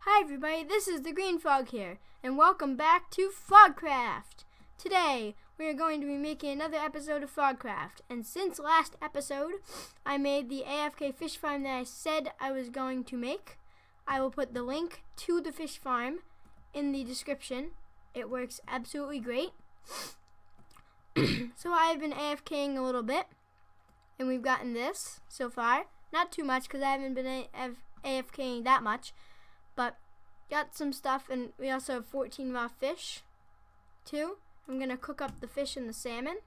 Hi everybody, this is TheGreenFrog here, and welcome back to FrogCraft. Today, we are going to be making another episode of FrogCraft, and since last episode, I made the AFK fish farm that I said I was going to make. I will put the link to the fish farm in the description. It works absolutely great. So I've been AFKing a little bit, and we've gotten this so far. Not too much, because I haven't been AFKing that much. But got some stuff, and we also have 14 raw fish too. I'm gonna cook up the fish and the salmon.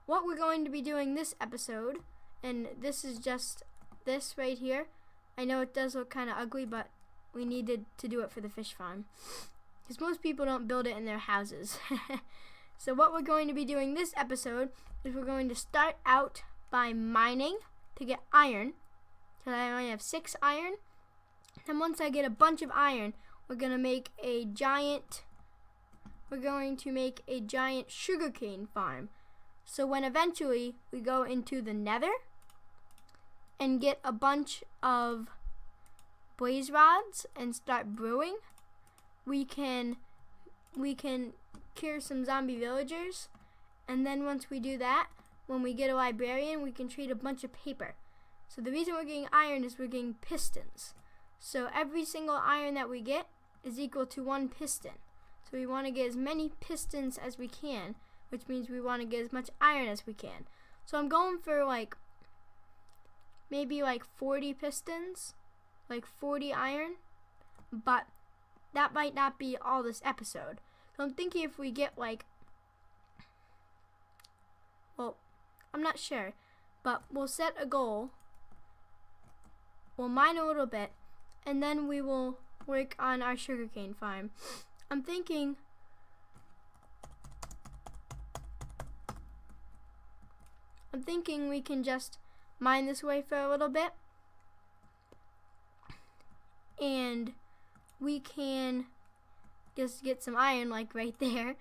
What we're going to be doing this episode, and this is just this right here. I know it does look kind of ugly, but we needed to do it for the fish farm because most people don't build it in their houses. So what we're going to be doing this episode is we're going to start out by mining to get iron, because I only have 6 iron. And once I get a bunch of iron, we're going to make a giant sugarcane farm. So when eventually we go into the nether and get a bunch of blaze rods and start brewing, we can cure some zombie villagers. And then once we do that, when we get a librarian, we can trade a bunch of paper. So the reason we're getting iron is we're getting pistons. So every single iron that we get is equal to 1 piston. So we want to get as many pistons as we can, which means we want to get as much iron as we can. So I'm going for maybe 40 pistons, 40 iron, but that might not be all this episode. So I'm thinking if we get I'm not sure, but we'll set a goal. We'll mine a little bit, and then we will work on our sugarcane farm. I'm thinking we can just mine this way for a little bit, and we can just get some iron right there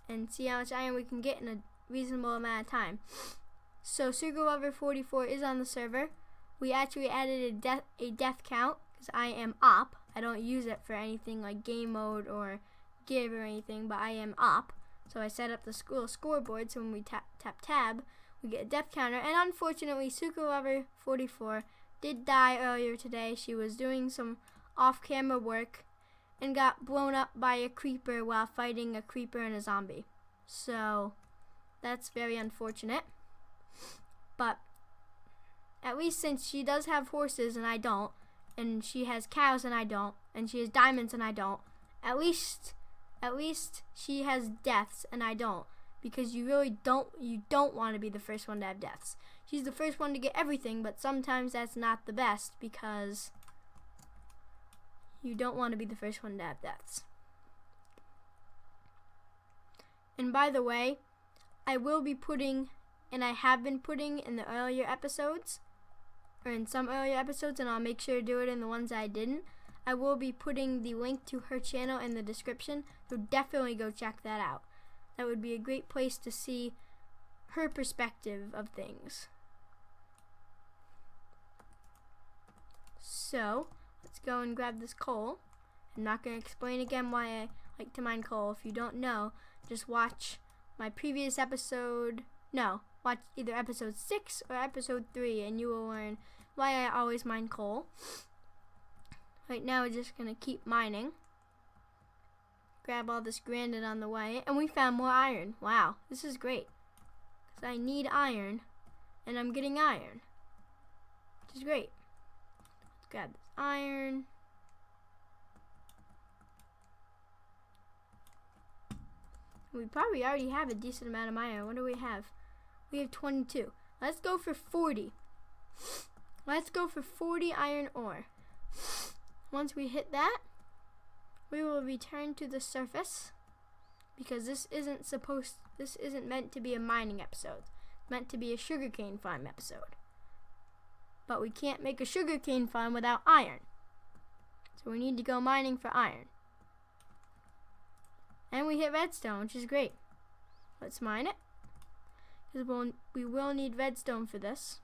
and see how much iron we can get in a reasonable amount of time. So Sugar Lover 44 is on the server. We actually added a death count because I am op. I don't use it for anything like game mode or give or anything, but I am op. So I set up the school scoreboard, so when we tap tab, we get a death counter. And unfortunately, Sugar Lover 44 did die earlier today. She was doing some off-camera work and got blown up by a creeper while fighting a creeper and a zombie. So that's very unfortunate. But at least since she does have horses and I don't, and she has cows and I don't, and she has diamonds and I don't, at least she has deaths and I don't, because you don't want to be the first one to have deaths. She's the first one to get everything, but sometimes that's not the best because you don't want to be the first one to have deaths. And by the way, I will be putting, and I have been putting in the earlier episodes, or in some earlier episodes, and I'll make sure to do it in the ones I didn't. I will be putting the link to her channel in the description, so definitely go check that out. That would be a great place to see her perspective of things. So let's go and grab this coal. I'm not going to explain again why I like to mine coal. If you don't know, just watch my previous episode. No, watch either episode 6 or episode 3 and you will learn why I always mine coal. Right now we're just going to keep mining. Grab all this granite on the way, and we found more iron. Wow, this is great. Because I need iron, and I'm getting iron, which is great. Let's grab this iron. We probably already have a decent amount of iron. What do we have? We have 22. Let's go for 40. Let's go for 40 iron ore. Once we hit that, we will return to the surface, because this isn't meant to be a mining episode. It's meant to be a sugarcane farm episode. But we can't make a sugarcane farm without iron. So we need to go mining for iron. And we hit redstone, which is great. Let's mine it, because we will need redstone for this.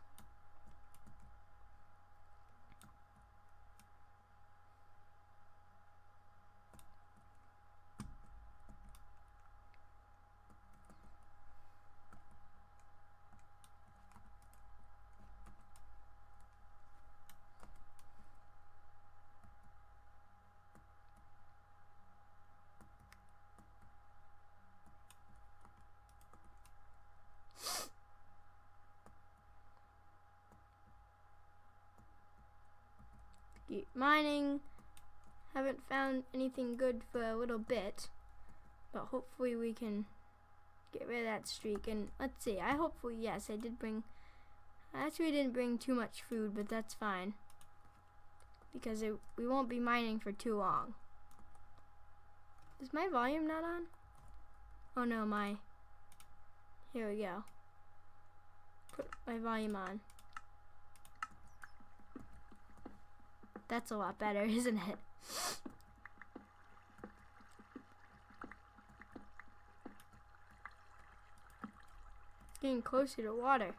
mining. Haven't found anything good for a little bit, but hopefully we can get rid of that streak. And let's see, yes, I actually didn't bring too much food, but that's fine, because we won't be mining for too long. Is my volume not on? Oh no, here we go. Put my volume on. That's a lot better, isn't it? Getting closer to water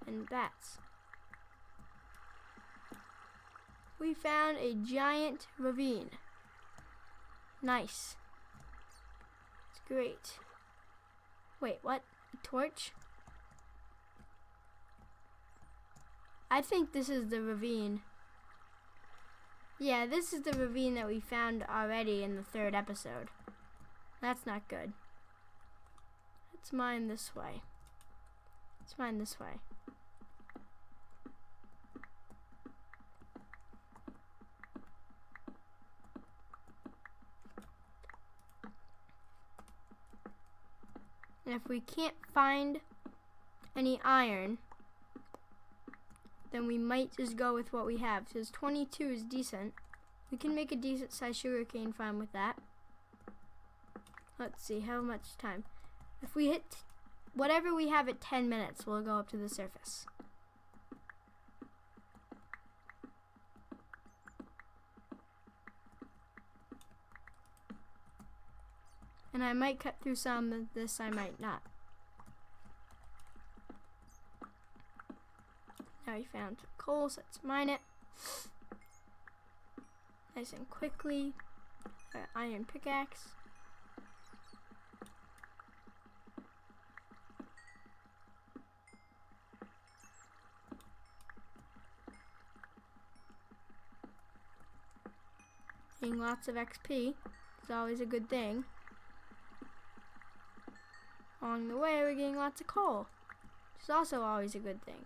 and bats. We found a giant ravine. Nice. It's great. Wait, what? A torch? I think this is the ravine. Yeah, this is the ravine that we found already in the 3rd episode. That's not good. Let's mine this way. Let's mine this way. And if we can't find any iron, then we might just go with what we have. Because 22 is decent. We can make a decent sized sugarcane farm with that. Let's see, how much time? If we hit whatever we have at 10 minutes, we'll go up to the surface. And I might cut through some of this, I might not. Now we found some coal, so let's mine it. Nice and quickly. Our iron pickaxe. Getting lots of XP is always a good thing. Along the way, we're getting lots of coal, which is also always a good thing.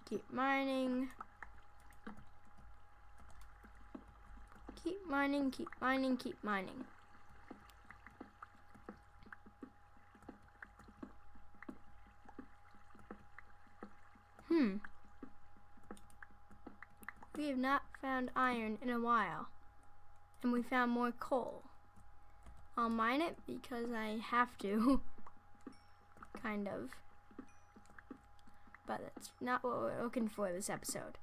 Keep mining. Keep mining, keep mining, keep mining. We have not found iron in a while, and we found more coal. I'll mine it because I have to, kind of. But that's not what we're looking for this episode.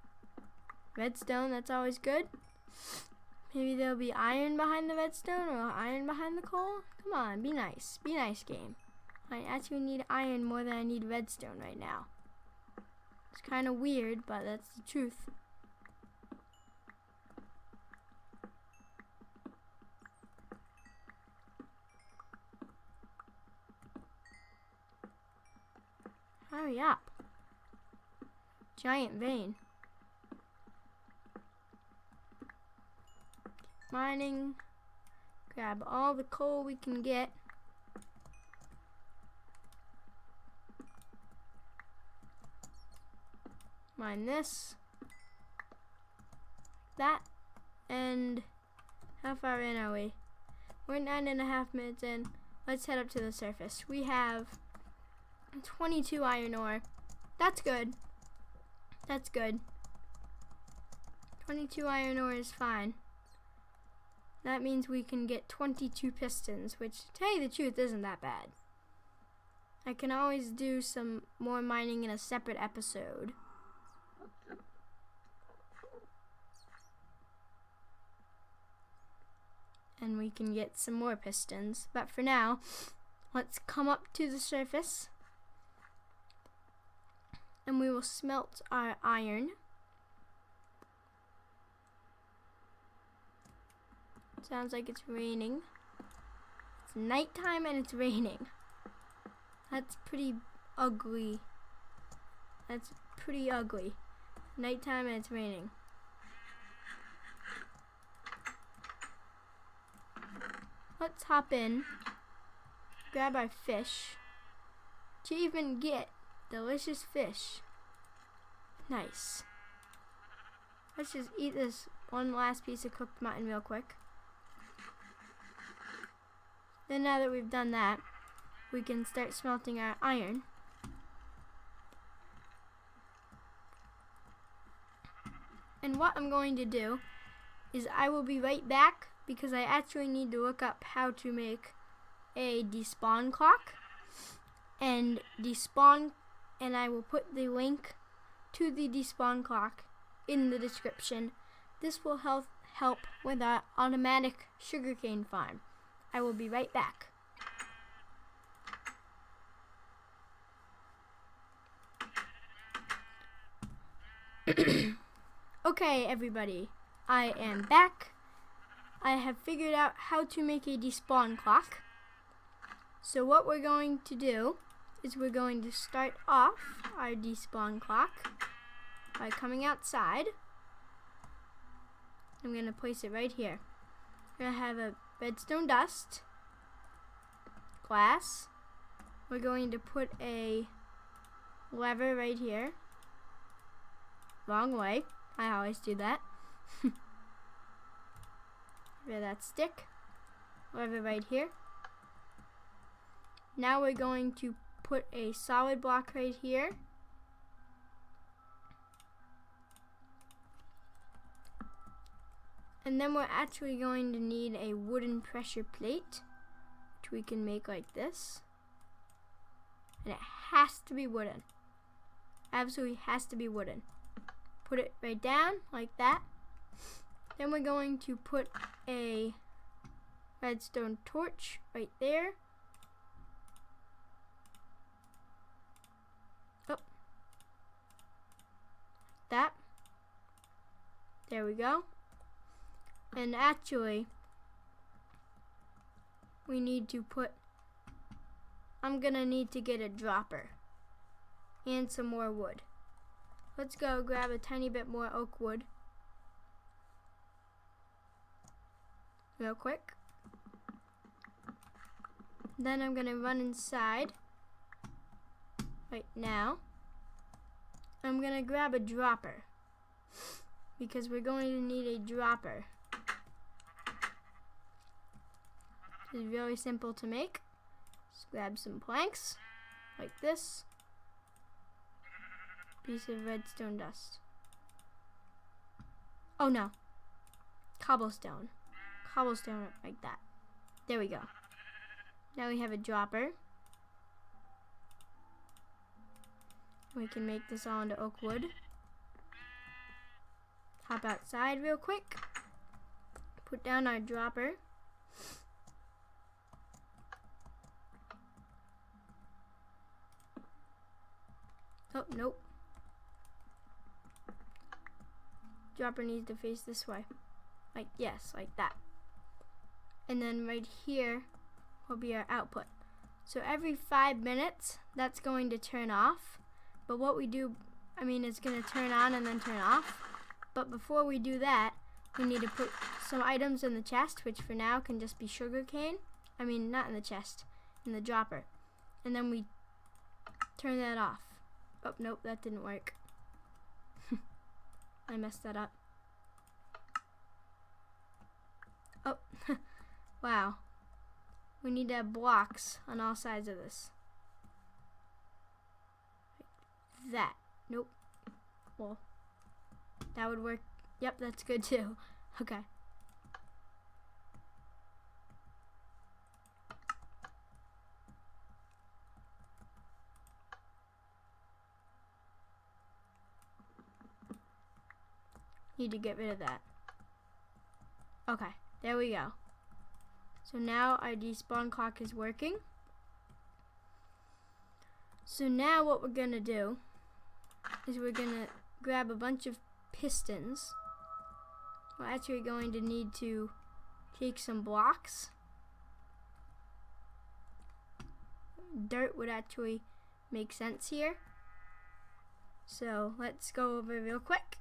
Redstone, that's always good. Maybe there'll be iron behind the redstone or iron behind the coal. Come on, be nice. Be nice, game. I actually need iron more than I need redstone right now. It's kind of weird, but that's the truth. Hurry up. Giant vein. Mining. Grab all the coal we can get. Mine this. That. And how far in are we? We're 9.5 minutes in. Let's head up to the surface. We have 22 iron ore. That's good. That's good. 22 iron ore is fine. That means we can get 22 pistons, which, to tell you the truth, isn't that bad. I can always do some more mining in a separate episode. And we can get some more pistons. But for now, let's come up to the surface. And we will smelt our iron. Sounds like it's raining. It's nighttime and it's raining. That's pretty ugly. That's pretty ugly. Nighttime and it's raining. Let's hop in, grab our fish. to even get delicious fish. Nice. Let's just eat this one last piece of cooked mutton real quick. Then now that we've done that, we can start smelting our iron. And what I'm going to do is I will be right back because I actually need to look up how to make a despawn clock and I will put the link to the despawn clock in the description. This will help with our automatic sugarcane farm. I will be right back. Okay, everybody, I am back. I have figured out how to make a despawn clock. So what we're going to do is we're going to start off our despawn clock by coming outside. I'm going to place it right here. We're going to have a redstone dust, glass. We're going to put a lever right here. Wrong way. I always do that. Where that stick. Lever right here. Now we're going to put a solid block right here. And then we're actually going to need a wooden pressure plate, which we can make like this. And it has to be wooden. Absolutely has to be wooden. Put it right down like that. Then we're going to put a redstone torch right there. Oh. That. There we go. And actually, we need to put, I'm gonna need to get a dropper and some more wood. Let's go grab a tiny bit more oak wood real quick. Then I'm gonna run inside right now. I'm gonna grab a dropper because we're going to need a dropper. It's really simple to make. Just grab some planks like this. Piece of redstone dust. Oh no. Cobblestone. Cobblestone like that. There we go. Now we have a dropper. We can make this all into oak wood. Hop outside real quick. Put down our dropper. Oh, nope. Dropper needs to face this way. Like, yes, like that. And then right here will be our output. So every 5 minutes, that's going to turn off. But what we do, it's going to turn on and then turn off. But before we do that, we need to put some items in the chest, which for now can just be sugarcane. Not in the chest, in the dropper. And then we turn that off. Oh, nope, that didn't work. I messed that up. Oh, wow. We need to have blocks on all sides of this. Like that. Nope. Well, that would work. Yep, that's good too. Okay. Need to get rid of that. Okay, there we go. So now our despawn clock is working. So now what we're gonna do is we're gonna grab a bunch of pistons. We're actually going to need to take some blocks. Dirt would actually make sense here. So let's go over real quick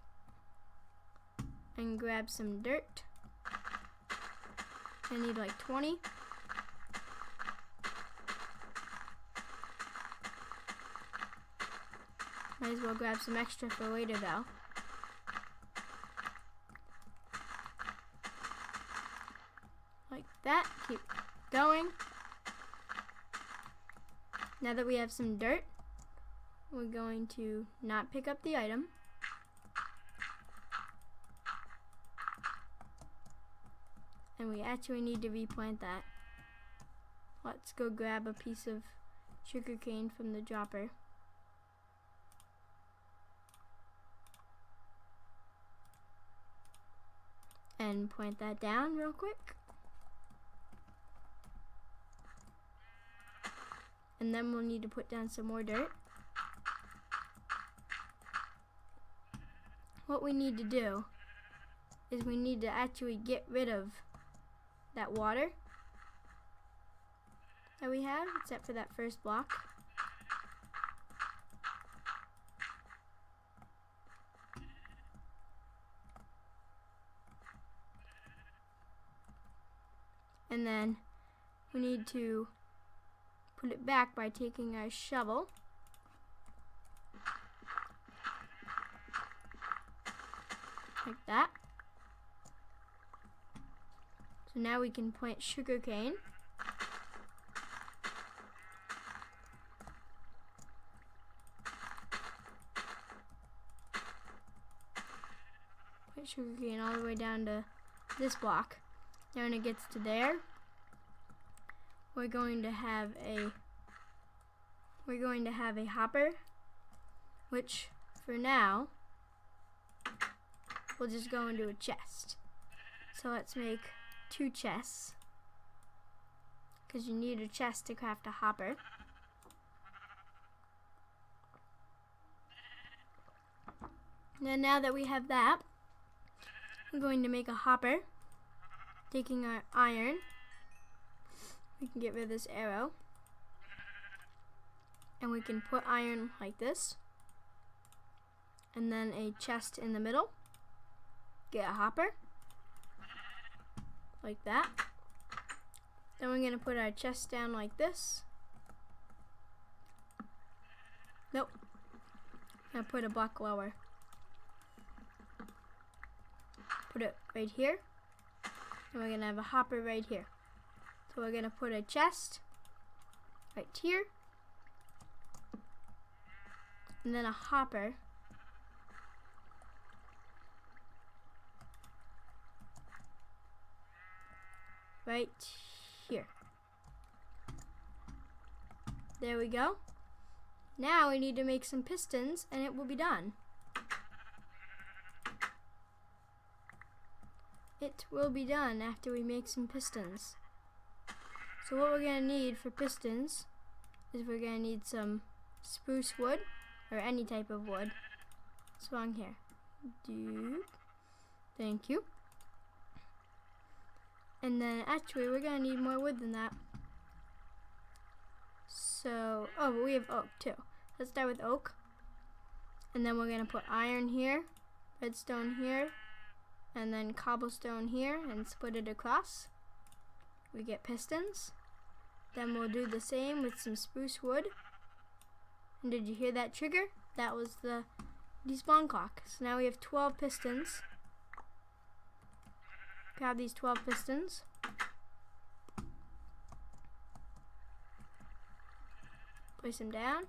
and grab some dirt. I need like 20. Might as well grab some extra for later though. Like that. Keep going. Now that we have some dirt, we're going to not pick up the item. And we actually need to replant that. Let's go grab a piece of sugarcane from the dropper. And plant that down real quick. And then we'll need to put down some more dirt. What we need to do is we need to actually get rid of that water that we have, except for that first block. And then we need to put it back by taking our shovel like that. So now we can plant sugarcane. Put sugarcane all the way down to this block. Now when it gets to there, we're going to have a hopper, which for now we'll just go into a chest. So let's make 2 chests, because you need a chest to craft a hopper. Now that we have that, I'm going to make a hopper. Taking our iron, we can get rid of this arrow, and we can put iron like this, and then a chest in the middle. Get a hopper like that. Then we're going to put our chest down like this. Nope. I'll put a block lower. Put it right here. And we're going to have a hopper right here. So we're going to put a chest right here. And then a hopper right here. There we go. Now we need to make some pistons and it will be done. It will be done after we make some pistons. So what we're going to need for pistons is we're going to need some spruce wood, or any type of wood. What's wrong here? Thank you. And then actually we're going to need more wood than that. So, oh, but we have oak too. Let's start with oak. And then we're going to put iron here, redstone here, and then cobblestone here, and split it across. We get pistons. Then we'll do the same with some spruce wood. And did you hear that trigger? That was the despawn clock. So now we have 12 pistons. Grab these 12 pistons. Place them down.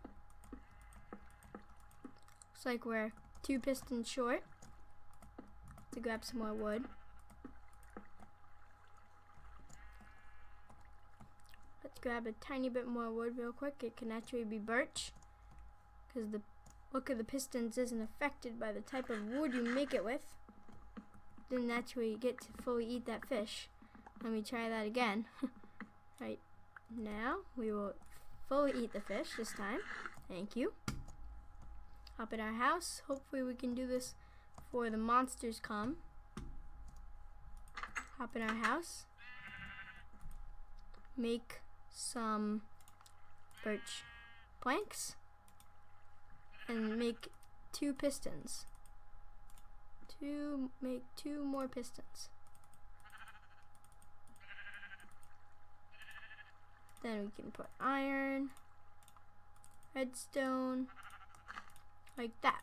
Looks like we're 2 pistons short. To grab some more wood. Let's grab a tiny bit more wood real quick. It can actually be birch, because the look of the pistons isn't affected by the type of wood you make it with. Didn't actually get to fully eat that fish. Let me try that again. Right now, we will fully eat the fish this time. Thank you. Up in our house. Hopefully we can do this before the monsters come. Hop in our house. Make some birch planks. And make 2 pistons. Make 2 more pistons. Then we can put iron, redstone, like that.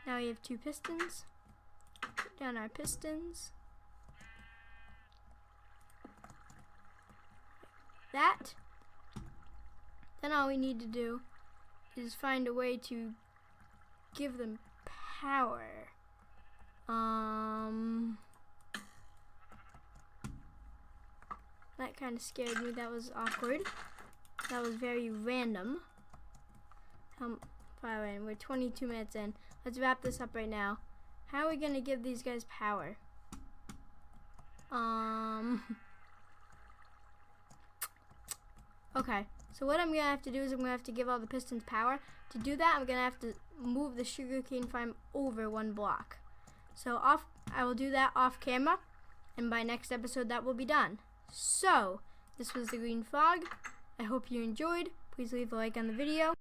Now we have 2 pistons. Put down our pistons. Like that. Then all we need to do is find a way to give them power. That kind of scared me. That was awkward. That was very random. How far in? We're 22 minutes in. Let's wrap this up right now. How are we gonna give these guys power? Okay. So what I'm gonna have to do is I'm gonna have to give all the pistons power. To do that, I'm gonna have to move the sugarcane farm over 1 block. So I will do that off camera, and by next episode that will be done. So this was the Green Frog. I hope you enjoyed. Please leave a like on the video.